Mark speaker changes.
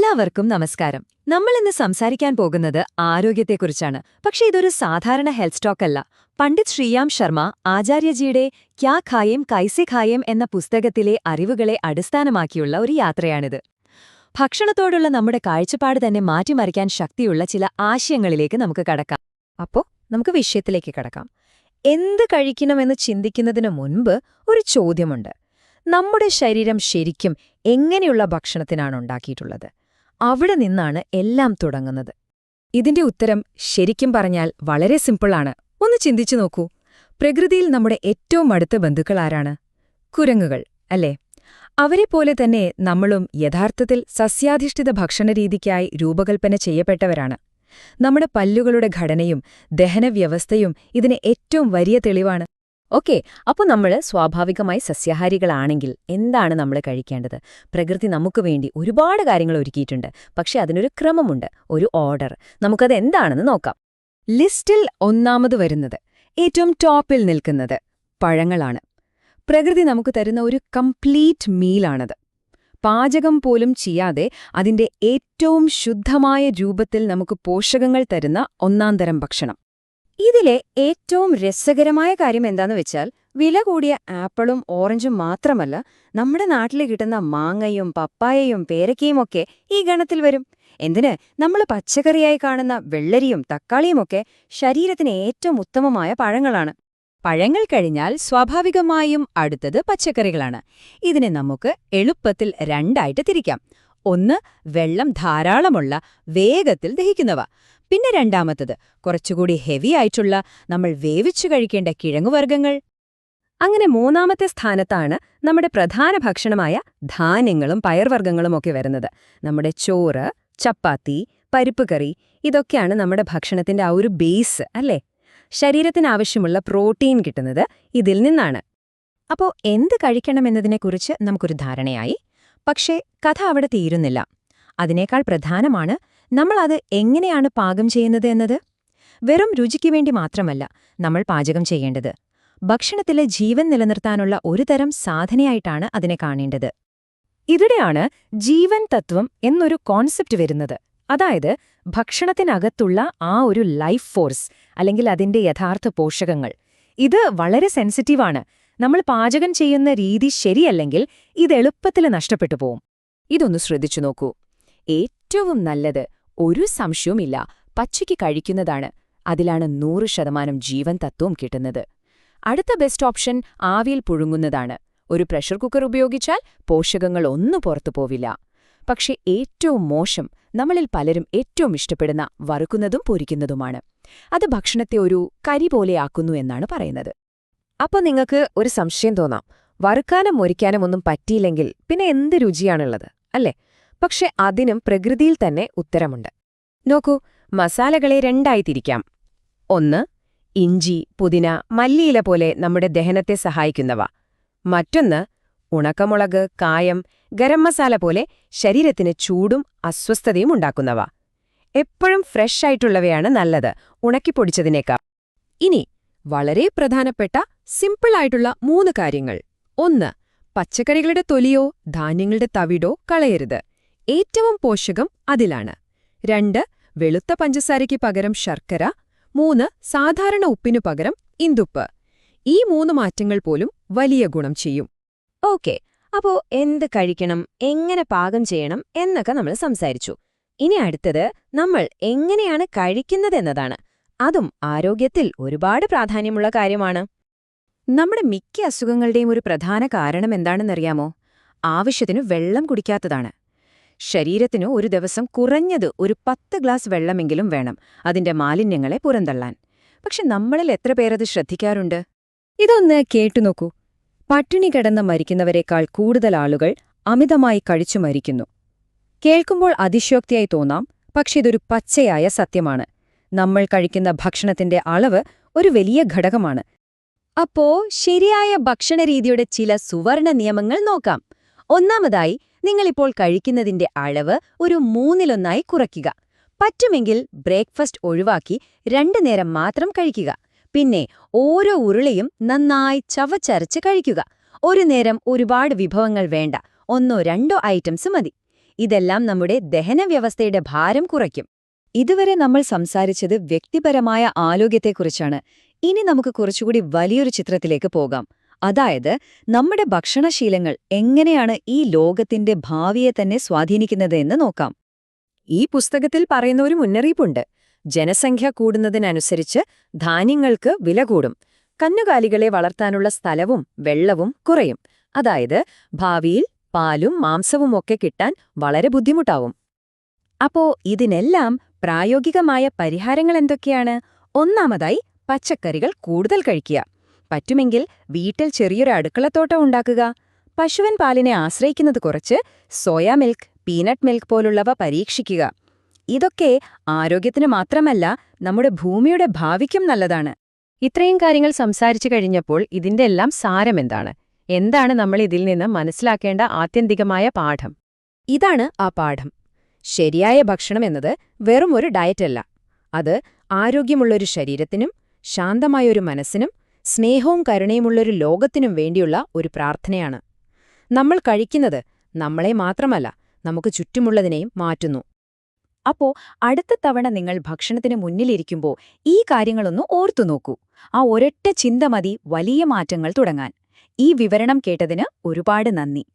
Speaker 1: എല്ലാവർക്കും നമസ്കാരം. നമ്മൾ ഇന്ന് സംസാരിക്കാൻ പോകുന്നത് ആരോഗ്യത്തെക്കുറിച്ചാണ്. പക്ഷേ ഇതൊരു സാധാരണ ഹെൽത്ത് സ്റ്റോക്ക് അല്ല. പണ്ഡിറ്റ് ശ്രീയാം ശർമ്മ ആചാര്യജിയുടെ ക്യാ ഖായേം കൈസെ ഖായേം എന്ന പുസ്തകത്തിലെ അറിവുകളെ അടിസ്ഥാനമാക്കിയുള്ള ഒരു യാത്രയാണിത്. ഭക്ഷണത്തോടുള്ള നമ്മുടെ കാഴ്ചപ്പാട് തന്നെ മാറ്റിമറിക്കാൻ ശക്തിയുള്ള ചില ആശയങ്ങളിലേക്ക് നമുക്ക് കടക്കാം.
Speaker 2: അപ്പോ നമുക്ക് വിഷയത്തിലേക്ക് കടക്കാം. എന്ത് കഴിക്കണമെന്ന് ചിന്തിക്കുന്നതിന് മുൻപ് ഒരു ചോദ്യമുണ്ട്. നമ്മുടെ ശരീരം ശരിക്കും എങ്ങനെയുള്ള ഭക്ഷണത്തിനാണ് ഉണ്ടാക്കിയിട്ടുള്ളത്? അവിടെ നിന്നാണ് എല്ലാം തുടങ്ങുന്നത്. ഇതിന്റെ ഉത്തരം ശരിക്കും പറഞ്ഞാൽ വളരെ സിമ്പിളാണ്. ഒന്ന് ചിന്തിച്ചു നോക്കൂ. പ്രകൃതിയിൽ നമ്മുടെ ഏറ്റവും അടുത്ത ബന്ധുക്കൾ ആരാണ്? കുരങ്ങുകൾ, അല്ലേ? അവരെപ്പോലെ തന്നെ നമ്മളും യഥാർത്ഥത്തിൽ സസ്യാധിഷ്ഠിത ഭക്ഷണരീതിക്കായി രൂപകൽപ്പന ചെയ്യപ്പെട്ടവരാണ്. നമ്മുടെ പല്ലുകളുടെ ഘടനയും ദഹനവ്യവസ്ഥയും ഇതിന് ഏറ്റവും വലിയ തെളിവാണ്. ഓക്കെ, അപ്പോൾ നമ്മൾ സ്വാഭാവികമായി സസ്യാഹാരികളാണെങ്കിൽ എന്താണ് നമ്മൾ കഴിക്കേണ്ടത്? പ്രകൃതി നമുക്ക് വേണ്ടി ഒരുപാട് കാര്യങ്ങൾ ഒരുക്കിയിട്ടുണ്ട്. പക്ഷെ അതിനൊരു ക്രമമുണ്ട്, ഒരു ഓർഡർ. നമുക്കത് എന്താണെന്ന് നോക്കാം.
Speaker 1: ലിസ്റ്റിൽ ഒന്നാമത് വരുന്നത്, ഏറ്റവും ടോപ്പിൽ നിൽക്കുന്നത് പഴങ്ങളാണ്. പ്രകൃതി നമുക്ക് തരുന്ന ഒരു കംപ്ലീറ്റ് മീലാണത്. പാചകം പോലും ചെയ്യാതെ അതിന്റെ ഏറ്റവും ശുദ്ധമായ രൂപത്തിൽ നമുക്ക് പോഷകങ്ങൾ തരുന്ന ഒന്നാംതരം ഭക്ഷണം.
Speaker 2: ഇതിലെ ഏറ്റവും രസകരമായ കാര്യം എന്താന്ന് വെച്ചാൽ, വില കൂടിയ ആപ്പിളും ഓറഞ്ചും മാത്രമല്ല, നമ്മുടെ നാട്ടിൽ കിട്ടുന്ന മാങ്ങയും പപ്പായയും പേരക്കയുമൊക്കെ ഈ ഗണത്തിൽ വരും. എന്തിന്, നമ്മൾ പച്ചക്കറിയായി കാണുന്ന വെള്ളരിയും തക്കാളിയുമൊക്കെ ശരീരത്തിന് ഏറ്റവും ഉത്തമമായ പഴങ്ങളാണ്.
Speaker 1: പഴങ്ങൾ കഴിഞ്ഞാൽ സ്വാഭാവികമായും അടുത്തത് പച്ചക്കറികളാണ്. ഇതിനെ നമുക്ക് എളുപ്പത്തിൽ രണ്ടായിട്ട് തിരിക്കാം. ഒന്ന്, വെള്ളം ധാരാളമുള്ള, വേഗത്തിൽ ദഹിക്കുന്നവ. പിന്നെ രണ്ടാമത്തത്, കുറച്ചുകൂടി ഹെവി ആയിട്ടുള്ള, നമ്മൾ വേവിച്ചു കഴിക്കേണ്ട കിഴങ്ങുവർഗ്ഗങ്ങൾ.
Speaker 2: അങ്ങനെ മൂന്നാമത്തെ സ്ഥാനത്താണ് നമ്മുടെ പ്രധാന ഭക്ഷണമായ ധാന്യങ്ങളും പയർവർഗ്ഗങ്ങളുമൊക്കെ വരുന്നത്. നമ്മുടെ ചോറ്, ചപ്പാത്തി, പരിപ്പ് കറി, ഇതൊക്കെയാണ് നമ്മുടെ ഭക്ഷണത്തിന്റെ ആ ഒരു ബേസ്, അല്ലേ? ശരീരത്തിനാവശ്യമുള്ള പ്രോട്ടീൻ കിട്ടുന്നത് ഇതിൽ നിന്നാണ്. അപ്പോ എന്ത് കഴിക്കണമെന്നതിനെക്കുറിച്ച് നമുക്കൊരു ധാരണയായി. പക്ഷേ കഥ അവിടെ തീരുന്നില്ല. അതിനേക്കാൾ പ്രധാനമാണ് നമ്മളത് എങ്ങനെയാണ് പാകം ചെയ്യുന്നത് എന്നത്. വെറും രുചിക്ക് വേണ്ടി മാത്രമല്ല നമ്മൾ പാചകം ചെയ്യേണ്ടത്. ഭക്ഷണത്തിലെ ജീവൻ നിലനിർത്താനുള്ള ഒരു തരം സാധനയായിട്ടാണ് അതിനെ കാണേണ്ടത്. ഇവിടെയാണ് ജീവൻ തത്വം എന്നൊരു കോൺസെപ്റ്റ് വരുന്നത്. അതായത് ഭക്ഷണത്തിനകത്തുള്ള ആ ഒരു ലൈഫ് ഫോഴ്സ്, അല്ലെങ്കിൽ അതിന്റെ യഥാർത്ഥ പോഷകങ്ങൾ. ഇത് വളരെ സെൻസിറ്റീവാണ്. നമ്മൾ പാചകം ചെയ്യുന്ന രീതി ശരിയല്ലെങ്കിൽ ഇത് എളുപ്പത്തിൽ നഷ്ടപ്പെട്ടു പോവും. ഇതൊന്ന് ശ്രദ്ധിച്ചു നോക്കൂ. ഏറ്റവും നല്ലത്, ഒരു സംശയവുമില്ല, പച്ചയ്ക്ക് കഴിക്കുന്നതാണ്. അതിലാണ് 100% ജീവൻ തത്വവും കിട്ടുന്നത്. അടുത്ത ബെസ്റ്റ് ഓപ്ഷൻ ആവിയിൽ പുഴുങ്ങുന്നതാണ്. ഒരു പ്രഷർ കുക്കർ ഉപയോഗിച്ചാൽ പോഷകങ്ങൾ ഒന്നും പുറത്തു പോവില്ല. പക്ഷെ ഏറ്റവും മോശം, നമ്മളിൽ പലരും ഏറ്റവും ഇഷ്ടപ്പെടുന്ന വറുക്കുന്നതും പൊരിക്കുന്നതുമാണ്. അത് ഭക്ഷണത്തെ ഒരു കരി പോലെയാക്കുന്നു എന്നാണ് പറയുന്നത്. അപ്പോൾ നിങ്ങൾക്ക് ഒരു സംശയം തോന്നാം, വറുക്കാനും മൊരിക്കാനും ഒന്നും പറ്റിയില്ലെങ്കിൽ പിന്നെ എന്ത് രുചിയാണുള്ളത്, അല്ലേ? പക്ഷെ അതിനും പ്രകൃതിയിൽ തന്നെ ഉത്തരമുണ്ട്. നോക്കൂ, മസാലകളെ രണ്ടായി തിരിക്കാം. ഒന്ന്, ഇഞ്ചി, പുതിന, മല്ലിയില പോലെ നമ്മുടെ ദഹനത്തെ സഹായിക്കുന്നവ. മറ്റൊന്ന്, ഉണക്കമുളക്, കായം, ഗരം മസാല പോലെ ശരീരത്തിന് ചൂടും അസ്വസ്ഥതയും ഉണ്ടാക്കുന്നവ. എപ്പോഴും ഫ്രഷ് ആയിട്ടുള്ളവയാണ് നല്ലത്, ഉണക്കിപ്പൊടിച്ചതിനേക്കാൾ. ഇനി വളരെ പ്രധാനപ്പെട്ട സിമ്പിളായിട്ടുള്ള 3 കാര്യങ്ങൾ. 1, പച്ചക്കറികളുടെ തൊലിയോ ധാന്യങ്ങളുടെ തവിടോ കളയരുത്. ഏറ്റവും പോഷകം അതിലാണ്. 2, വെളുത്ത പഞ്ചസാരയ്ക്ക് പകരം ശർക്കര. 3, സാധാരണ ഉപ്പിനു പകരം ഇന്ദുപ്പ്. ഈ 3 മാറ്റങ്ങൾ പോലും വലിയ ഗുണം ചെയ്യും. ഓക്കെ, അപ്പോ എന്ത് കഴിക്കണം, എങ്ങനെ പാകം ചെയ്യണം എന്നൊക്കെ നമ്മൾ സംസാരിച്ചു. ഇനി അടുത്തത് നമ്മൾ എങ്ങനെയാണ് കഴിക്കുന്നതെന്നതാണ്. അതും ആരോഗ്യത്തിൽ ഒരുപാട് പ്രാധാന്യമുള്ള കാര്യമാണ്. നമ്മുടെ മിക്ക അസുഖങ്ങളുടെയും ഒരു പ്രധാന കാരണം എന്താണെന്നറിയാമോ? ആവശ്യത്തിനു വെള്ളം കുടിക്കാത്തതാണ്. ശരീരത്തിനു ഒരു ദിവസം കുറഞ്ഞത് ഒരു 10 ഗ്ലാസ് വെള്ളമെങ്കിലും വേണം അതിന്റെ മാലിന്യങ്ങളെ പുറന്തള്ളാൻ. പക്ഷെ നമ്മളിൽ എത്ര പേരത് ശ്രദ്ധിക്കാറുണ്ട്? ഇതൊന്ന് കേട്ടുനോക്കൂ. പട്ടിണി കിടന്ന് മരിക്കുന്നവരെക്കാൾ കൂടുതൽ ആളുകൾ അമിതമായി കഴിച്ചു മരിക്കുന്നു. കേൾക്കുമ്പോൾ അതിശയോക്തിയായി തോന്നാം, പക്ഷെ ഇതൊരു പച്ചയായ സത്യമാണ്. നമ്മൾ കഴിക്കുന്ന ഭക്ഷണത്തിന്റെ അളവ് ഒരു വലിയ ഘടകമാണ്. അപ്പോ ശരിയായ ഭക്ഷണരീതിയുടെ ചില സുവർണ നിയമങ്ങൾ നോക്കാം. ഒന്നാമതായി, നിങ്ങളിപ്പോൾ കഴിക്കുന്നതിന്റെ അളവ് ഒരു 3-1 കുറയ്ക്കുക. പറ്റുമെങ്കിൽ ബ്രേക്ക്ഫാസ്റ്റ് ഒഴിവാക്കി 2 നേരം മാത്രം കഴിക്കുക. പിന്നെ ഓരോ ഉരുളയും നന്നായി ചവച്ചരച്ച് കഴിക്കുക. ഒരു നേരം ഒരുപാട് വിഭവങ്ങൾ വേണ്ട, 1-2 ഐറ്റംസ് മതി. ഇതെല്ലാം നമ്മുടെ ദഹനവ്യവസ്ഥയുടെ ഭാരം കുറയ്ക്കും.
Speaker 1: ഇതുവരെ നമ്മൾ സംസാരിച്ചത് വ്യക്തിപരമായ ആരോഗ്യത്തെക്കുറിച്ചാണ്. ഇനി നമുക്ക് കുറച്ചുകൂടി വലിയൊരു ചിത്രത്തിലേക്ക് പോകാം. അതായത്, നമ്മുടെ ഭക്ഷണശീലങ്ങൾ എങ്ങനെയാണ് ഈ ലോകത്തിന്റെ ഭാവിയെ തന്നെ സ്വാധീനിക്കുന്നത് എന്ന് നോക്കാം.
Speaker 2: ഈ പുസ്തകത്തിൽ പറയുന്ന ഒരു മുന്നറിയിപ്പുണ്ട്. ജനസംഖ്യ കൂടുന്നതിനനുസരിച്ച് ധാന്യങ്ങൾക്ക് വില കൂടും. കന്നുകാലികളെ വളർത്താനുള്ള സ്ഥലവും വെള്ളവും കുറയും. അതായത്, ഭാവിയിൽ പാലും മാംസവുമൊക്കെ കിട്ടാൻ വളരെ ബുദ്ധിമുട്ടാവും. അപ്പോ ഇതിനെല്ലാം പ്രായോഗികമായ പരിഹാരങ്ങൾ എന്തൊക്കെയാണ്? ഒന്നാമതായി, പച്ചക്കറികൾ കൂടുതൽ കഴിക്കുക. പറ്റുമെങ്കിൽ വീട്ടിൽ ചെറിയൊരു അടുക്കളത്തോട്ടം ഉണ്ടാക്കുക. പശുവിൻ പാലിനെ ആശ്രയിക്കുന്നത് കുറച്ച് സോയാ മിൽക്ക്, പീനട്ട് മിൽക്ക് പോലുള്ളവ പരീക്ഷിക്കുക. ഇതൊക്കെ ആരോഗ്യത്തിന് മാത്രമല്ല, നമ്മുടെ ഭൂമിയുടെ ഭാവിക്കും നല്ലതാണ്. ഇത്രയും കാര്യങ്ങൾ സംസാരിച്ചു കഴിഞ്ഞപ്പോൾ ഇതിന്റെ എല്ലാം സാരമെന്താണ്? എന്താണ് നമ്മൾ ഇതിൽ നിന്ന് മനസ്സിലാക്കേണ്ട ആത്യന്തികമായ പാഠം? ഇതാണ് ആ പാഠം. ശരിയായ ഭക്ഷണം എന്നത് വെറും ഒരു ഡയറ്റല്ല. അത് ആരോഗ്യമുള്ളൊരു ശരീരത്തിനും ശാന്തമായൊരു മനസ്സിനും സ്നേഹവും കരുണയുമുള്ളൊരു ലോകത്തിനും വേണ്ടിയുള്ള ഒരു പ്രാർത്ഥനയാണ്. നമ്മൾ കഴിക്കുന്നത് നമ്മളെ മാത്രമല്ല, നമുക്ക് ചുറ്റുമുള്ളതിനെയും മാറ്റുന്നു. അപ്പോ അടുത്ത തവണ നിങ്ങൾ ഭക്ഷണത്തിന് മുന്നിലിരിക്കുമ്പോൾ ഈ കാര്യങ്ങളൊന്ന് ഓർത്തുനോക്കൂ. ആ ഒരൊറ്റ ചിന്ത മതി വലിയ മാറ്റങ്ങൾ തുടങ്ങാൻ. ഈ വിവരണം കേട്ടതിന് ഒരുപാട് നന്ദി.